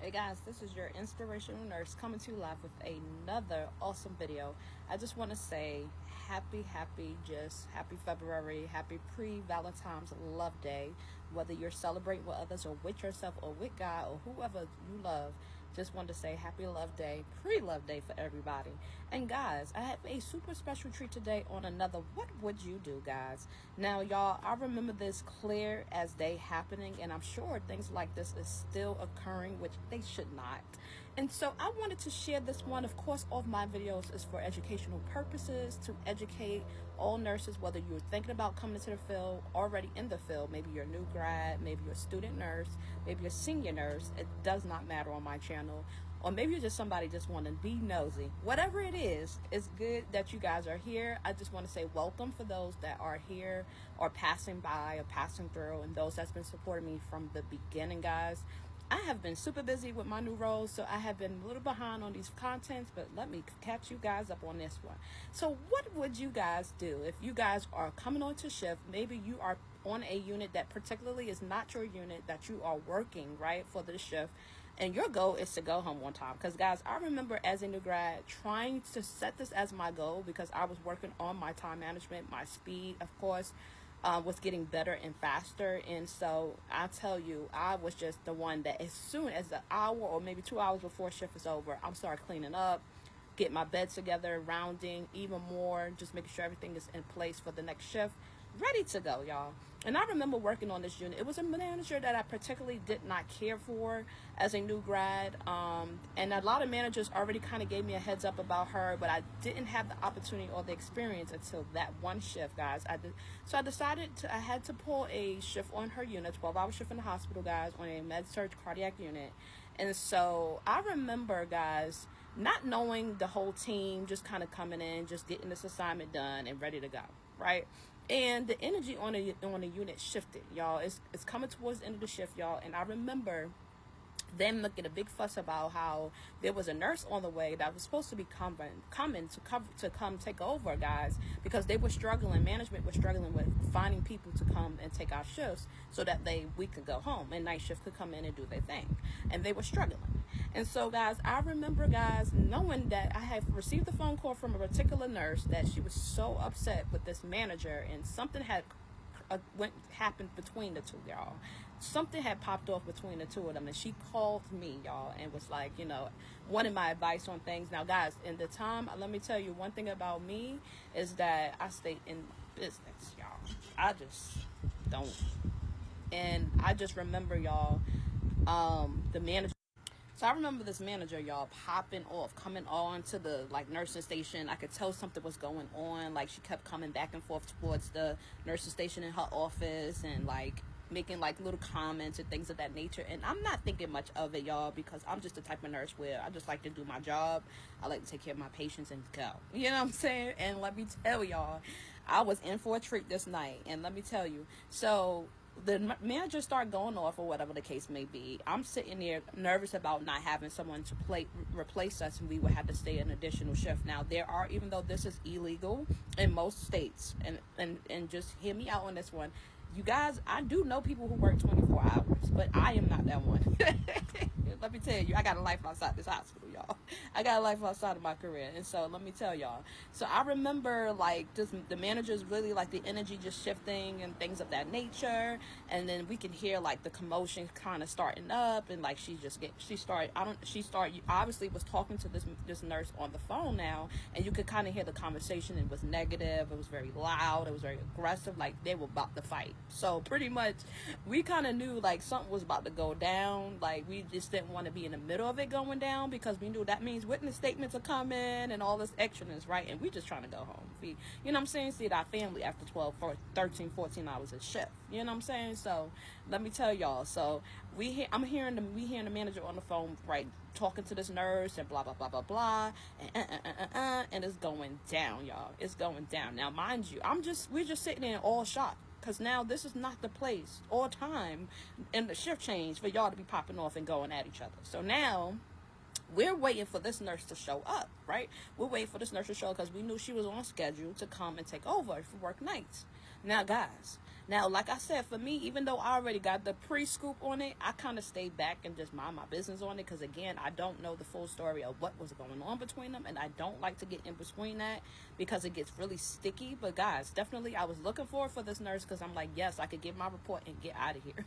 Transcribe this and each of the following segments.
Hey guys, this is your inspirational nurse coming to you live with another awesome video. I just want to say happy February, happy pre-Valentine's Love Day. Whether you're celebrating with others or with yourself or with God or whoever you love, just wanted to say happy Love Day, pre-Love Day for everybody. And guys, I have a super special treat today on another What Would You Do, guys. Now, y'all, I remember this clear as day happening, and I'm sure things like this is still occurring, which they should not. And so I wanted to share this one. Of course, all of my videos is for educational purposes, to educate all nurses, whether you're thinking about coming into the field, already in the field, maybe you're a new grad, maybe you're a student nurse, maybe you're a senior nurse. It does not matter on my channel. Or maybe you're just somebody just want to be nosy. Whatever it is, it's good that you guys are here. I just want to say welcome for those that are here or passing by or passing through, and those that's been supporting me from the beginning, guys. I have been super busy with my new roles, so I have been a little behind on these contents, but let me catch you guys up on this one. So what would you guys do if you guys are coming on to shift? Maybe you are on a unit that particularly is not your unit, that you are working, right, for the shift, and your goal is to go home on time. Because guys, I remember as a new grad trying to set this as my goal because I was working on my time management, my speed, of course, was getting better and faster. And so I tell you, I was just the one that as soon as the hour or maybe 2 hours before shift is over, I'm start cleaning up, get my beds together, rounding even more, just making sure everything is in place for the next shift, ready to go, y'all. And I remember working on this unit. It was a manager that I particularly did not care for as a new grad, and a lot of managers already kind of gave me a heads up about her, but I didn't have the opportunity or the experience until that one shift, guys. So I decided I had to pull a shift on her unit, 12-hour shift in the hospital, guys, on a med-surg cardiac unit. And so I remember, guys, not knowing the whole team, just kind of coming in, just getting this assignment done and ready to go, right? And the energy on the unit shifted, y'all. It's coming towards the end of the shift, y'all. And I remember them making a big fuss about how there was a nurse on the way that was supposed to be coming to come take over, guys, because they were struggling. Management was struggling with finding people to come and take our shifts so that we could go home and night shift could come in and do their thing. And they were struggling. And so, guys, I remember, guys, knowing that I had received a phone call from a particular nurse that she was so upset with this manager, and something had happened between the two, y'all. Something had popped off between the two of them, and she called me, y'all, and was like, wanted my advice on things. Now, guys, in the time, let me tell you one thing about me is that I stay in business, y'all. I just don't. And I just remember, y'all, the manager. So I remember this manager, y'all, popping off, coming on to the nursing station. I could tell something was going on. She kept coming back and forth towards the nursing station in her office and making little comments and things of that nature. And I'm not thinking much of it, y'all, because I'm just the type of nurse where I just like to do my job. I like to take care of my patients and go. You know what I'm saying? And let me tell y'all, I was in for a treat this night. And let me tell you, so the manager started going off or whatever the case may be. I'm sitting there nervous about not having someone to replace us, and we would have to stay an additional shift. Now, even though this is illegal in most states, and just hear me out on this one, you guys, I do know people who work 24 hours, but I am not that one. Let me tell you, I got a life outside this hospital, y'all. I got a life outside of my career. And so let me tell y'all. So I remember just the managers really the energy just shifting and things of that nature. And then we can hear the commotion kind of starting up, and she obviously was talking to this nurse on the phone now, and you could kind of hear the conversation. It was negative, it was very loud, it was very aggressive, they were about to fight. So pretty much we kind of knew something was about to go down. We just didn't want to be in the middle of it going down, because we knew that means witness statements are coming and all this extraness, right? And we just trying to go home, you know what I'm saying, see our family after 13 14 hours of shift, you know what I'm saying. So let me tell y'all, so we hearing the manager on the phone, right, talking to this nurse and blah blah blah blah blah, and it's going down, y'all. It's going down. Now, mind you, we're just sitting there all shocked, because now this is not the place or time in the shift change for y'all to be popping off and going at each other. So now we're waiting for this nurse to show up, right? We're waiting for this nurse to show up because we knew she was on schedule to come and take over if we work nights. Now, guys, now, like I said, for me, even though I already got the pre-scoop on it, I kind of stayed back and just mind my business on it because, again, I don't know the full story of what was going on between them, and I don't like to get in between that because it gets really sticky. But, guys, definitely I was looking forward for this nurse because I'm like, yes, I could give my report and get out of here.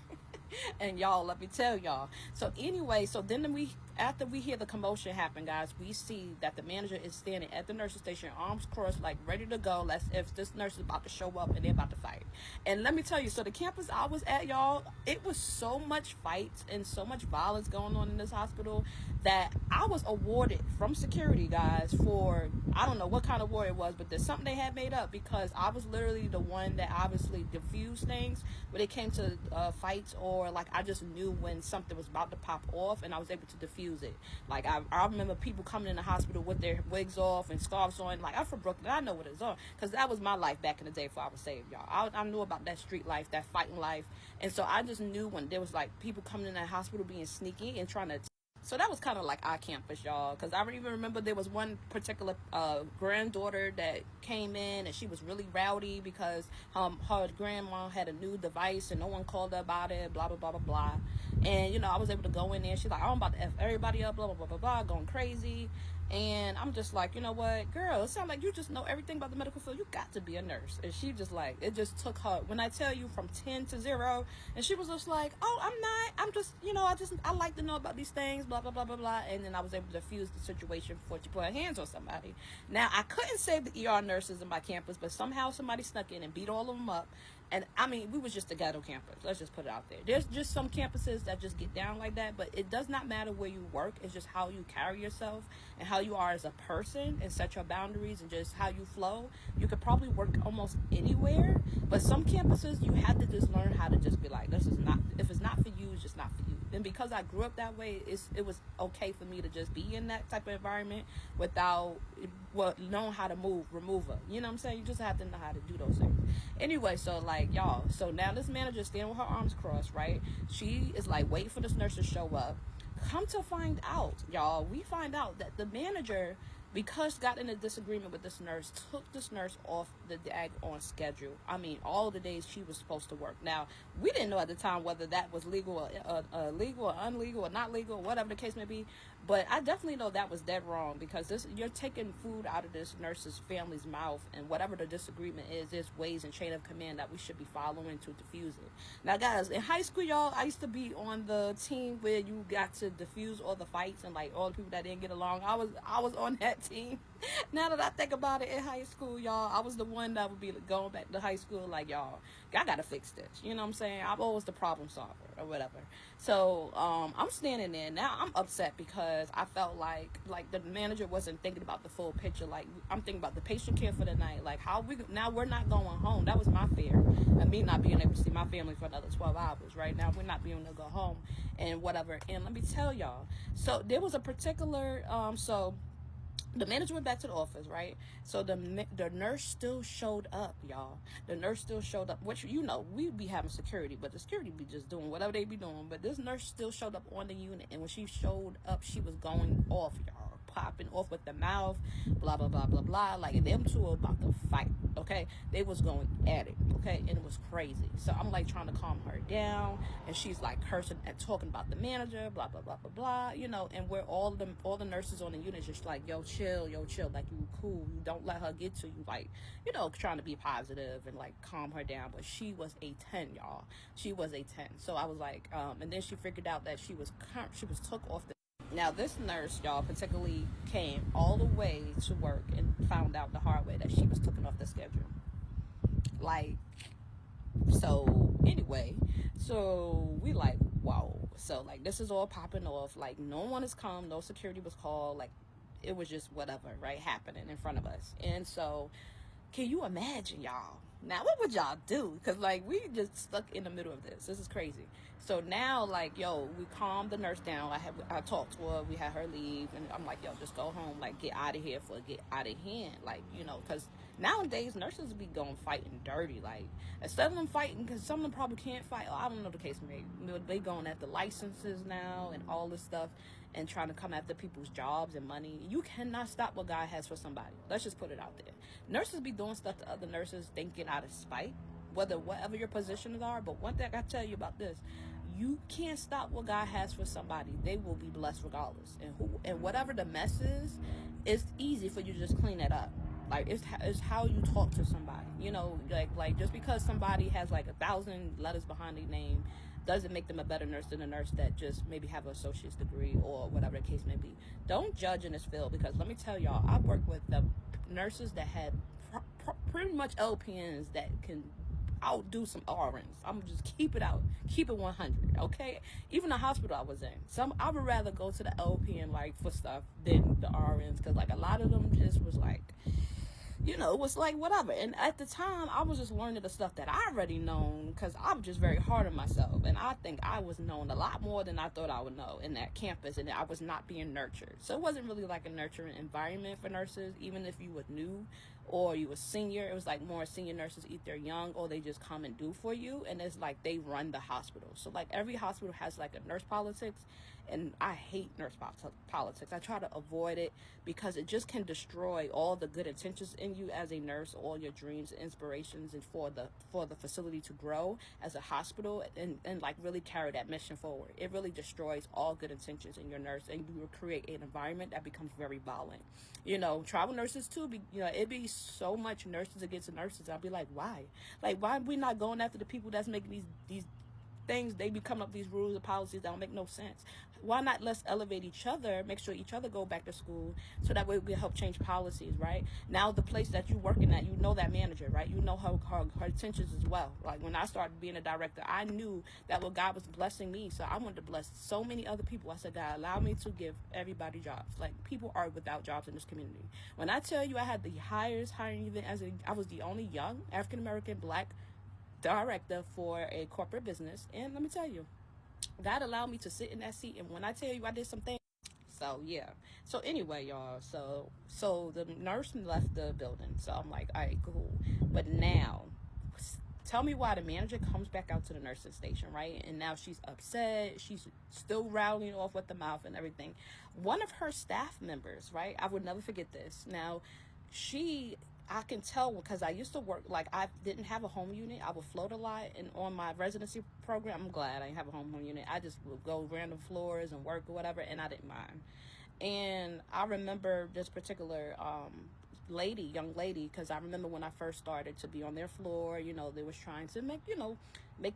And y'all, let me tell y'all. So anyway, so then after we hear the commotion happen, guys, we see that the manager is standing at the nurse's station, arms crossed, like ready to go. As if this nurse is about to show up and they're about to fight. And let me tell you, so the campus I was at, y'all, it was so much fights and so much violence going on in this hospital that I was awarded from security, guys, for, I don't know what kind of war it was, but there's something they had made up because I was literally the one that obviously diffused things when it came to fights, or like I just knew when something was about to pop off and I was able to diffuse it. Like I remember people coming in the hospital with their wigs off and scarves on. Like, I'm from Brooklyn, I know what it's on because that was my life back in the day before I was saved, y'all. I knew about that street life, that fighting life, and so I just knew when there was like people coming in that hospital being sneaky and trying to. So that was kind of like our campus, y'all, because I even remember there was one particular granddaughter that came in and she was really rowdy because her grandma had a new device and no one called her about it, blah, blah, blah, blah, blah. And, you know, I was able to go in there. She's like, I'm about to F everybody up, blah, blah, blah, blah, blah, going crazy. And I'm just like, you know what, girl, it sounds like you just know everything about the medical field. You got to be a nurse. And she just like, it just took her, when I tell you, from 10 to 0. And she was just like, oh, I'm not, I'm just, you know, I like to know about these things, blah, blah, blah, blah, blah. And then I was able to diffuse the situation before she put her hands on somebody. Now, I couldn't save the ER nurses in my campus, but somehow somebody snuck in and beat all of them up. And I mean, we was just a ghetto campus. Let's just put it out there. There's just some campuses that just get down like that, but it does not matter where you work. It's just how you carry yourself and how you are as a person and set your boundaries and just how you flow. You could probably work almost anywhere, but some campuses you have to just learn how to just be like, this is not, if it's not for you, it's just not for you. And because I grew up that way, it was okay for me to just be in that type of environment without knowing how to remove her. You know what I'm saying? You just have to know how to do those things. Anyway, so like, y'all, so now this manager is standing with her arms crossed, right? She is like waiting for this nurse to show up. Come to find out, y'all, we find out that the manager, because got in a disagreement with this nurse, took this nurse off the on schedule. I mean, all the days she was supposed to work. Now, we didn't know at the time whether that was legal or legal or unlegal or not legal, whatever the case may be. But I definitely know that was dead wrong because you're taking food out of this nurse's family's mouth, and whatever the disagreement is, there's ways and chain of command that we should be following to diffuse it. Now, guys, in high school, y'all, I used to be on the team where you got to diffuse all the fights and like all the people that didn't get along. I was on that team. Now that I think about it, in high school, y'all, I was the one that would be going back to high school like, y'all, I gotta fix this. You know what I'm saying? I'm always the problem solver or whatever. So I'm standing there now. I'm upset because I felt like the manager wasn't thinking about the full picture. Like, I'm thinking about the patient care for the night. Like, now we're not going home. That was my fear, and me not being able to see my family for another 12 hours. Right now, we're not being able to go home and whatever. And let me tell y'all. So there was a particular the manager went back to the office, right? So the nurse still showed up, y'all. The nurse still showed up, which, you know, we be having security, but the security be just doing whatever they be doing. But this nurse still showed up on the unit, and when she showed up, she was going off, y'all. Popping off with the mouth, blah, blah, blah, blah, blah. Like, them two were about to fight, okay? They was going at it, okay? And it was crazy. So I'm, like, trying to calm her down, and she's, like, cursing and talking about the manager, blah, blah, blah, blah, blah, you know, and we're all the nurses on the unit just like, yo, chill, like, you cool. You don't let her get to you, like, you know, trying to be positive and, like, calm her down. But she was a 10, y'all. She was a 10. So I was like, and then she figured out that she was took off the. Now, this nurse, y'all, particularly came all the way to work and found out the hard way that she was taken off the schedule. Like, so anyway, so we like, wow. So, like, this is all popping off. Like, no one has come. No security was called. Like, it was just whatever, right, happening in front of us. And so, can you imagine, y'all? Now, what would y'all do? Because, like, we just stuck in the middle of this. This is crazy. So now, like, yo, we calmed the nurse down. I talked to her. We had her leave. And I'm like, yo, just go home. Like, get out of here get out of hand. Like, you know, because nowadays, nurses be going fighting dirty. Like, instead of them fighting, because some of them probably can't fight. I don't know the case, maybe. They going after licenses now and all this stuff and trying to come after people's jobs and money. You cannot stop what God has for somebody. Let's just put it out there. Nurses be doing stuff to other nurses thinking out of spite, whatever your positions are. But one thing I tell you about this, you can't stop what God has for somebody. They will be blessed regardless. And whatever the mess is, it's easy for you to just clean it up. Like, it's how you talk to somebody. You know, like just because somebody has like 1,000 letters behind their name doesn't make them a better nurse than a nurse that just maybe have an associate's degree or whatever the case may be. Don't judge in this field, because let me tell y'all, I've worked with the nurses that had pretty much LPNs that can outdo some RNs. I'm just keep it 100, okay? Even the hospital I was in, I would rather go to the LPN like for stuff than the RNs, because like a lot of them just was like, you know, it was like whatever. And at the time, I was just learning the stuff that I already known, because I was just very hard on myself. And I think I was knowing a lot more than I thought I would know in that campus, and I was not being nurtured. So it wasn't really like a nurturing environment for nurses, even if you were new or you were senior. It was like more senior nurses, either young or they just come and do for you. And it's like they run the hospital. So like every hospital has like a nurse politics, and I hate nurse politics. I try to avoid it because it just can destroy all the good intentions in you as a nurse, all your dreams and inspirations, and for the facility to grow as a hospital and like really carry that mission forward. It really destroys all good intentions in your nurse, and you will create an environment that becomes very violent. You know, travel nurses too, it'd be so much nurses against the nurses. I'll be like, why? Like, why are we not going after the people that's making these things? They be coming up with these rules and policies that don't make no sense. Why not let's elevate each other, make sure each other go back to school, so that way we can help change policies, right? Now the place that you're working at, you know that manager, right? You know her intentions as well. Like when I started being a director, I knew that what God was blessing me, so I wanted to bless so many other people. I said, God, allow me to give everybody jobs. Like, people are without jobs in this community. When I tell you I had the highest hiring event, I was the only young African-American Black director for a corporate business, and let me tell you, God allowed me to sit in that seat. And when I tell you I did some things, so yeah. So anyway, y'all, so the nurse left the building, so I'm like, all right, cool. But now tell me why the manager comes back out to the nursing station, right? And now she's upset. She's still rattling off with the mouth and everything. One of her staff members, right? I would never forget this. Now, I can tell, because I used to work, like, I didn't have a home unit. I would float a lot, and on my residency program, I'm glad I didn't have a home unit. I just would go random floors and work or whatever, and I didn't mind. And I remember this particular young lady, because I remember when I first started to be on their floor, you know, they was trying to make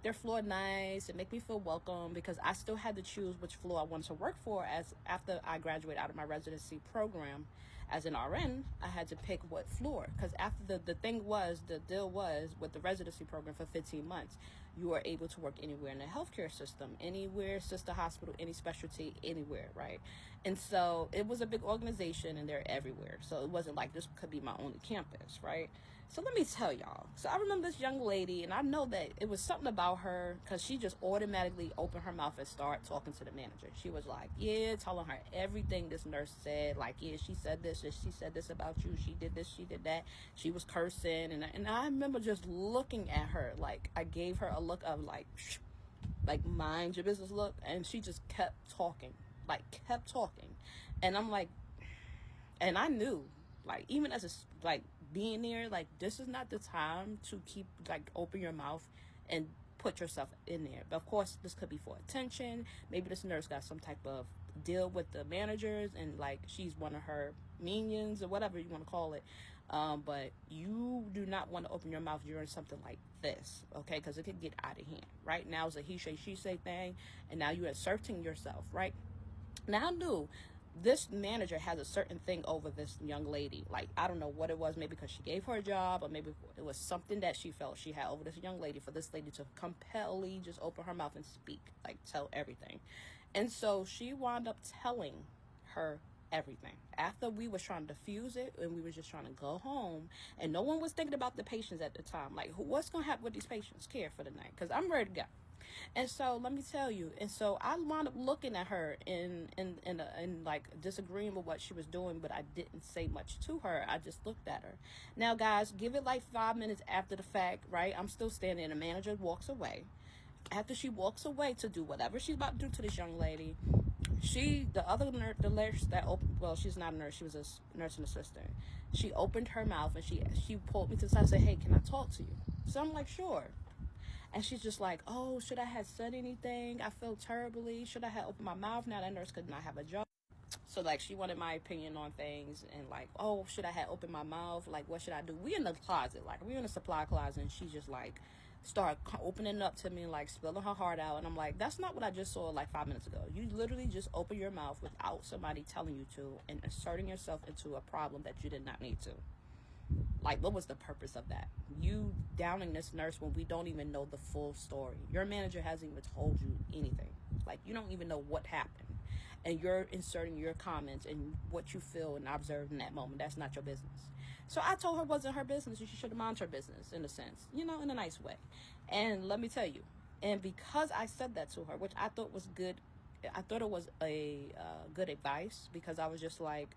their floor nice and make me feel welcome, because I still had to choose which floor I wanted to work for. As after I graduated out of my residency program as an RN, I had to pick what floor, because after the deal was with the residency program for 15 months, you are able to work anywhere in the healthcare system, anywhere, sister hospital, any specialty, anywhere, right? And so it was a big organization, and they're everywhere. So it wasn't like this could be my only campus, right? So let me tell y'all. So I remember this young lady, and I know that it was something about her, because she just automatically opened her mouth and started talking to the manager. She was like, yeah, telling her everything this nurse said. Like, yeah, she said this, she said this about you. She did this, she did that. She was cursing. And I remember just looking at her. Like, I gave her a look of like mind your business look. And she just kept talking. And I'm like, and I knew, like, even as being there, like, this is not the time to keep, like, open your mouth and put yourself in there. But of course, this could be for attention. Maybe this nurse got some type of deal with the managers, and like she's one of her minions or whatever you want to call it. But you do not want to open your mouth during something like this, okay? Because it could get out of hand. Right now it's a he say, she say thing, and now you're asserting yourself, right? Now I knew this manager has a certain thing over this young lady. Like, I don't know what it was, maybe because she gave her a job, or maybe it was something that she felt she had over this young lady, for this lady to compellingly just open her mouth and speak, like tell everything. And so she wound up telling her everything. After we was trying to diffuse it, and we was just trying to go home, and no one was thinking about the patients at the time. Like, what's going to happen with these patients? Care for the night, because I'm ready to go. And so let me tell you, and so I wound up looking at her in like disagreeing with what she was doing, but I didn't say much to her. I just looked at her. Now, guys, give it like 5 minutes after the fact, right? I'm still standing, and the manager walks away. After she walks away to do whatever she's about to do to this young lady, the nurse that opened, well, she's not a nurse, she was a nursing assistant. She opened her mouth, and she pulled me to the side and said, hey, can I talk to you? So I'm like, sure. And she's just like, oh, should I have said anything? I feel terribly. Should I have opened my mouth? Now that nurse could not have a job. So, like, she wanted my opinion on things and, like, oh, should I have opened my mouth? Like, what should I do? We in the closet. Like, we in the supply closet. And she just, like, start opening up to me, like, spilling her heart out. And I'm like, that's not what I just saw, like, 5 minutes ago. You literally just open your mouth without somebody telling you to and inserting yourself into a problem that you did not need to. Like, what was the purpose of that? You downing this nurse when we don't even know the full story. Your manager hasn't even told you anything. Like, you don't even know what happened. And you're inserting your comments and what you feel and observe in that moment. That's not your business. So I told her it wasn't her business. She should have minded her business, in a sense, you know, in a nice way. And let me tell you, and because I said that to her, which I thought was good, I thought it was a good advice, because I was just like,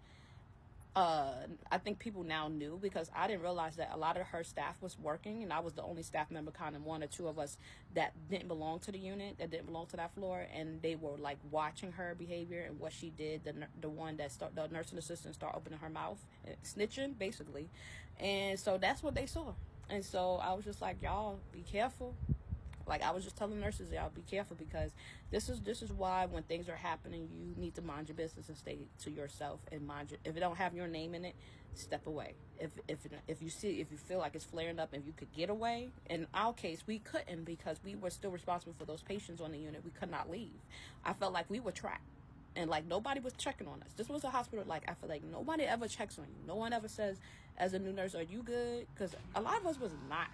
I think people now knew, because I didn't realize that a lot of her staff was working, and I was the only staff member, kind of one or two of us that didn't belong to the unit, that didn't belong to that floor, and they were like watching her behavior and what she did. The one that the nursing assistant start opening her mouth, snitching basically, and so that's what they saw. And so I was just like, y'all be careful. Like, I was just telling nurses, y'all be careful, because this is why when things are happening, you need to mind your business and stay to yourself and mind your, if it don't have your name in it, step away. If you feel like it's flaring up and you could get away. In our case, we couldn't, because we were still responsible for those patients on the unit. We could not leave. I felt like we were trapped. And, like, nobody was checking on us. This was a hospital, like, I feel like nobody ever checks on you. No one ever says, as a new nurse, are you good? Because a lot of us was not.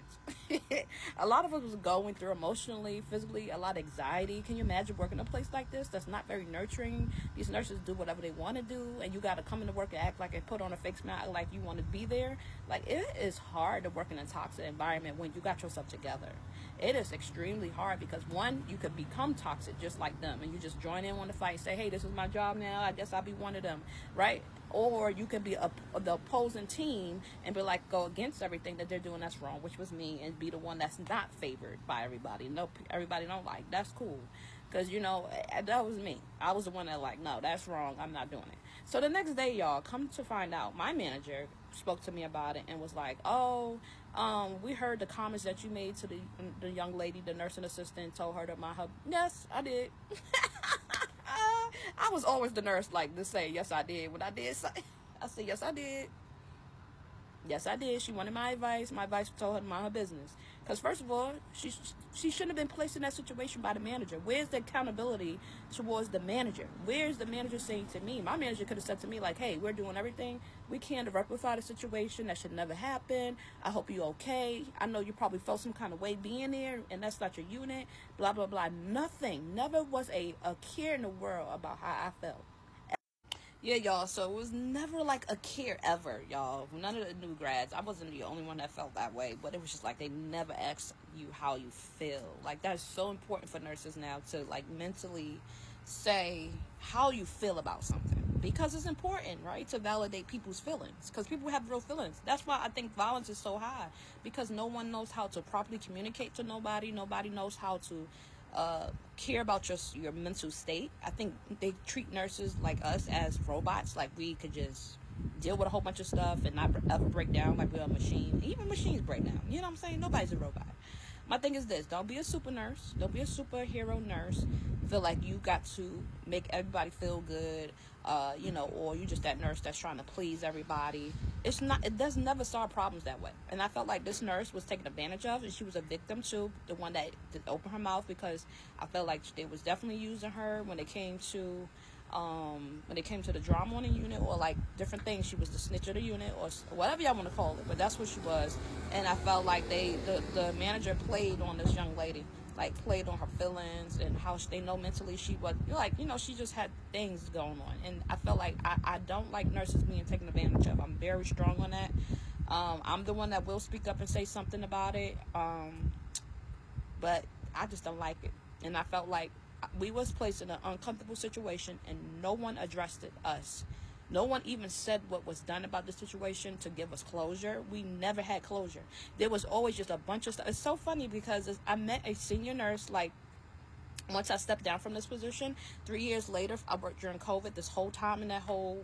A lot of us was going through emotionally, physically, a lot of anxiety. Can you imagine working in a place like this that's not very nurturing? These nurses do whatever they want to do, and you got to come into work and act like and put on a fake smile like you want to be there. Like, it is hard to work in a toxic environment when you got yourself together. It is extremely hard, because, one, you could become toxic just like them, and you just join in on the fight and say, hey, this is my job now, I guess I'll be one of them, right? Or you could be the opposing team and be like, go against everything that they're doing that's wrong, which was me, and be the one that's not favored by everybody. No, everybody don't like. That's cool, because, you know, that was me. I was the one that, like, no, that's wrong, I'm not doing it. So the next day, y'all, come to find out, my manager spoke to me about it and was like, oh, we heard the comments that you made to the young lady, the nursing assistant, told her to mind her. Yes, I did. I was always the nurse, like, to say, yes, I did. When I did say, I said, yes, I did. Yes, I did. She wanted my advice. My advice told her to mind her business. Because, first of all, she shouldn't have been placed in that situation by the manager. Where's the accountability towards the manager? Where's the manager saying to me? My manager could have said to me, like, hey, we're doing everything we can to rectify the situation. That should never happen. I hope you're okay. I know you probably felt some kind of way being there, and that's not your unit. Blah, blah, blah. Nothing. Never was a care in the world about how I felt. Yeah, y'all, so it was never like a care ever, y'all. None of the new grads, I wasn't the only one that felt that way, but it was just like they never asked you how you feel. Like, that's so important for nurses now, to, like, mentally say how you feel about something, because it's important, right, to validate people's feelings, because people have real feelings. That's why I think violence is so high, because no one knows how to properly communicate to nobody. Nobody knows how to care about your mental state. I think they treat nurses like us as robots, like we could just deal with a whole bunch of stuff and not ever break down, like we're a machine. Even machines break down, you know what I'm saying? Nobody's a robot. My thing is this: don't be a super nurse, don't be a superhero nurse, feel like you got to make everybody feel good, you know, or you just that nurse that's trying to please everybody. It's not, it does never solve problems that way. And I felt like this nurse was taken advantage of, and she was a victim too, the one that did open her mouth, because I felt like they was definitely using her when it came to the drama on the unit, or like different things. She was the snitch of the unit, or whatever y'all want to call it, but that's what she was. And I felt like the manager played on this young lady, like played on her feelings and how they know mentally she was, like, you know, she just had things going on. And I felt like I don't like nurses being taken advantage of. I'm very strong on that. I'm the one that will speak up and say something about it, but I just don't like it. And I felt like we was placed in an uncomfortable situation, and no one addressed us. No one even said what was done about the situation to give us closure. We never had closure. There was always just a bunch of stuff. It's so funny, because I met a senior nurse, like, once I stepped down from this position. 3 years later, I worked during COVID, this whole time in that whole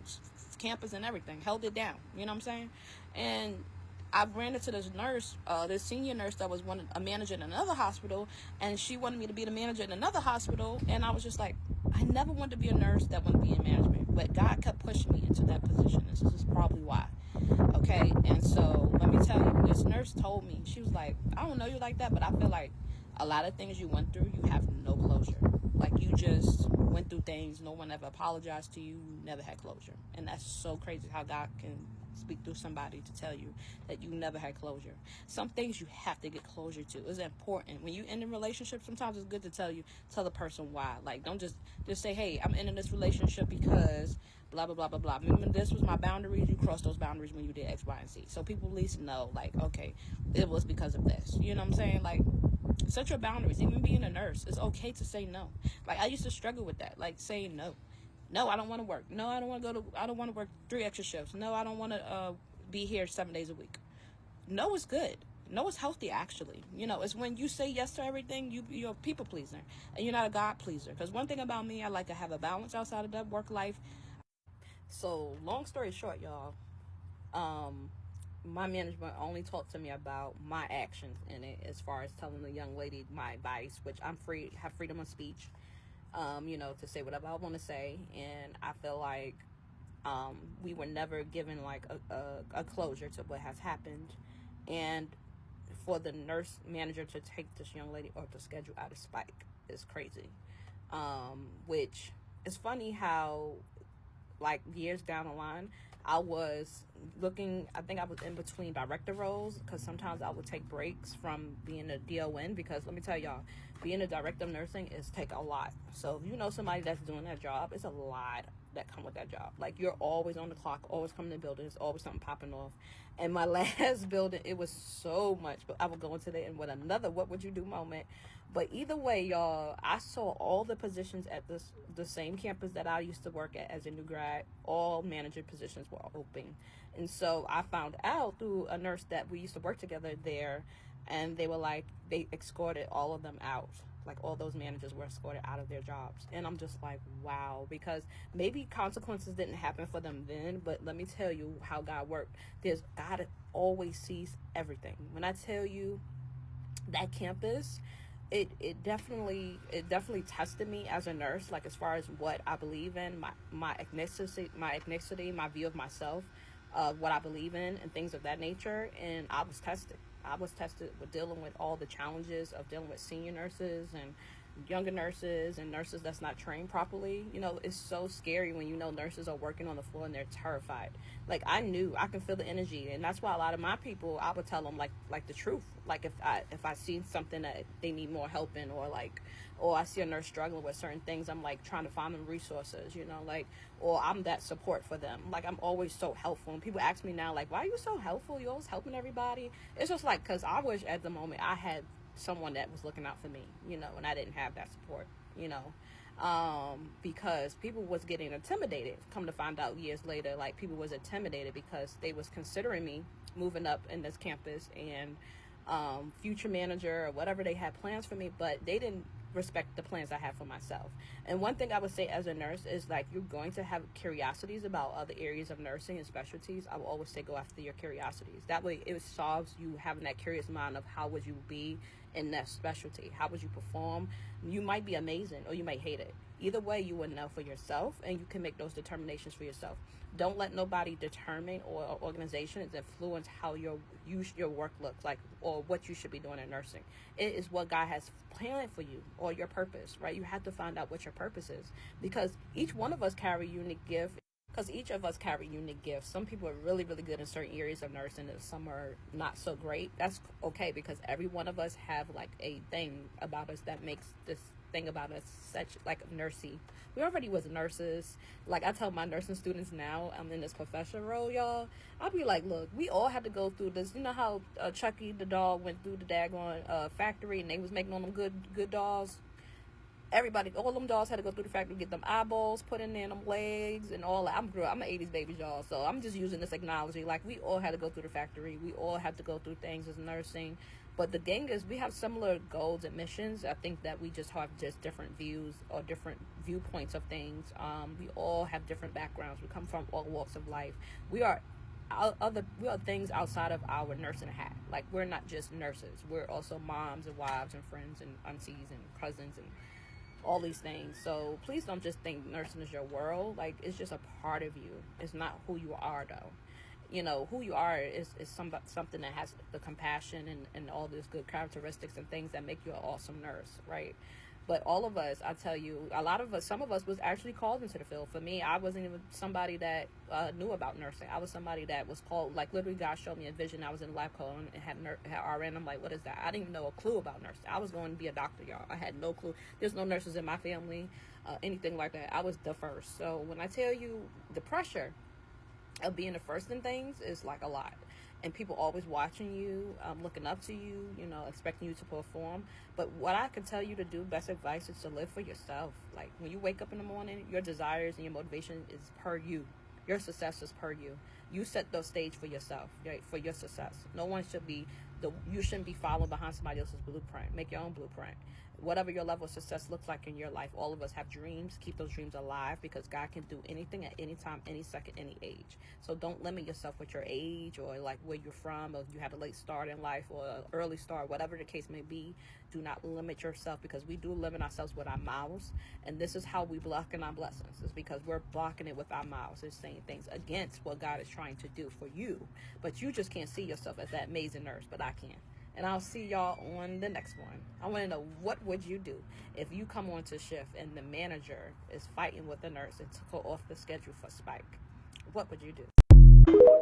campus and everything, held it down, you know what I'm saying? And I ran into this nurse, this senior nurse that was a manager in another hospital, and she wanted me to be the manager in another hospital, and I was just like, I never wanted to be a nurse that wanted to be in management, but God kept pushing me into that position. This is probably why. Okay, and so let me tell you, this nurse told me, she was like, I don't know you like that, but I feel like a lot of things you went through, you have no closure. Like, you just went through things, no one ever apologized to you, you never had closure. And that's so crazy how God can speak through somebody to tell you that you never had closure. Some things you have to get closure to. It's important. When you end a relationship, sometimes it's good to tell the person why. Like, don't just say, hey, I'm ending this relationship because blah, blah, blah, blah, blah. Remember, this was my boundaries. You crossed those boundaries when you did X, Y, and Z. So people at least know, like, okay, it was because of this. You know what I'm saying? Like, set your boundaries. Even being a nurse, it's okay to say no. Like, I used to struggle with that, like saying no. No, I don't want to work. No, I don't want to I don't want to work 3 extra shifts. No, I don't want to be here 7 days a week. No is good. No is healthy, actually. You know, it's when you say yes to everything, you're a people pleaser, and you're not a God pleaser. Because one thing about me, I like to have a balance outside of that work life. So, long story short, y'all, my management only talked to me about my actions in it, as far as telling the young lady my advice, which I'm free, have freedom of speech, to say whatever I want to say. And I feel like we were never given like a closure to what has happened. And for the nurse manager to take this young lady off the schedule out of spite is crazy. Which is funny how, like, years down the line, I was looking, I think I was in between director roles, because sometimes I would take breaks from being a DON, because let me tell y'all, being a director of nursing is take a lot. So if you know somebody that's doing that job, it's a lot that come with that job. Like, you're always on the clock, always coming to the building, there's always something popping off. And my last building, it was so much, but I would go into it with another what would you do moment. But either way, y'all, I saw all the positions at the same campus that I used to work at as a new grad. All manager positions were open. And so I found out through a nurse that we used to work together there, and they were like, they escorted all of them out. Like, all those managers were escorted out of their jobs. And I'm just like, wow, because maybe consequences didn't happen for them then, but let me tell you how God worked. God always sees everything. When I tell you that campus, it definitely tested me as a nurse, like, as far as what I believe in, my ethnicity, my view of myself, what I believe in, and things of that nature. And I was tested with dealing with all the challenges of dealing with senior nurses and younger nurses and nurses that's not trained properly. You know, it's so scary when you know nurses are working on the floor and they're terrified. Like, I knew, I can feel the energy, and that's why a lot of my people, I would tell them like the truth. Like, if I see something that they need more help in, or I see a nurse struggling with certain things, I'm like trying to find them resources, like, or I'm that support for them. Like, I'm always so helpful. And people ask me now, like, why are you so helpful? You're always helping everybody. It's just like, because I wish at the moment I had someone that was looking out for me, and I didn't have that support, because people was getting intimidated. Come to find out years later, like, people was intimidated because they was considering me moving up in this campus and future manager or whatever they had plans for me, but they didn't respect the plans I have for myself. And one thing I would say as a nurse is, like, you're going to have curiosities about other areas of nursing and specialties. I will always say go after your curiosities. That way it solves you having that curious mind of how would you be in that specialty, how would you perform. You might be amazing or you might hate it. Either way, you will know for yourself, and you can make those determinations for yourself. Don't let nobody determine, or organizations influence how your work looks like, or what you should be doing in nursing. It is what God has planned for you, or your purpose, right? You have to find out what your purpose is, because each one of us carry a unique gift. Some people are really, really good in certain areas of nursing, and some are not so great. That's okay, because every one of us have like a thing about us that makes this thing about us such like nursey. We already was nurses. Like, I tell my nursing students now, I'm in this professional role, y'all. I'll be like, look, we all had to go through this. You know how Chucky the dog went through the daggone factory, and they was making all them good dolls. Everybody, all them dolls had to go through the factory, get them eyeballs put in there, them legs, and all that. I'm an 80s baby, y'all, so I'm just using this analogy. Like, we all had to go through the factory. We all had to go through things as nursing. But the thing is, we have similar goals and missions. I think that we just have just different views or different viewpoints of things. We all have different backgrounds. We come from all walks of life. We are we are things outside of our nursing hat. Like, we're not just nurses, we're also moms and wives and friends and aunties and cousins and all these things. So please don't just think nursing is your world. Like, it's just a part of you. It's not who you are, though. You know, who you are is something that has the compassion and all these good characteristics and things that make you an awesome nurse, right? But all of us, I tell you, a lot of us, some of us was actually called into the field. For me, I wasn't even somebody that knew about nursing. I was somebody that was called, like, literally God showed me a vision. I was in lab coat and had RN. I'm like, what is that? I didn't even know a clue about nursing. I was going to be a doctor, y'all. I had no clue. There's no nurses in my family, anything like that. I was the first. So when I tell you the pressure of being the first in things is like a lot, and people always watching you, looking up to you, you know, expecting you to perform. But what I can tell you to do, best advice, is to live for yourself. Like, when you wake up in the morning, your desires and your motivation is per you. Your success is per you. You set the stage for yourself, right? For your success. No one should be you shouldn't be following behind somebody else's blueprint. Make your own blueprint. Whatever your level of success looks like in your life, all of us have dreams. Keep those dreams alive, because God can do anything at any time, any second, any age. So don't limit yourself with your age or like where you're from, or you had a late start in life or an early start, whatever the case may be. Do not limit yourself, because we do limit ourselves with our mouths, and this is how we blocking our blessings. Is because we're blocking it with our mouths. It's saying things against what God is trying to do for you, but you just can't see yourself as that amazing nurse, but I can. And I'll see y'all on the next one. I want to know, what would you do if you come on to shift and the manager is fighting with the nurse and took her off the schedule for spike? What would you do?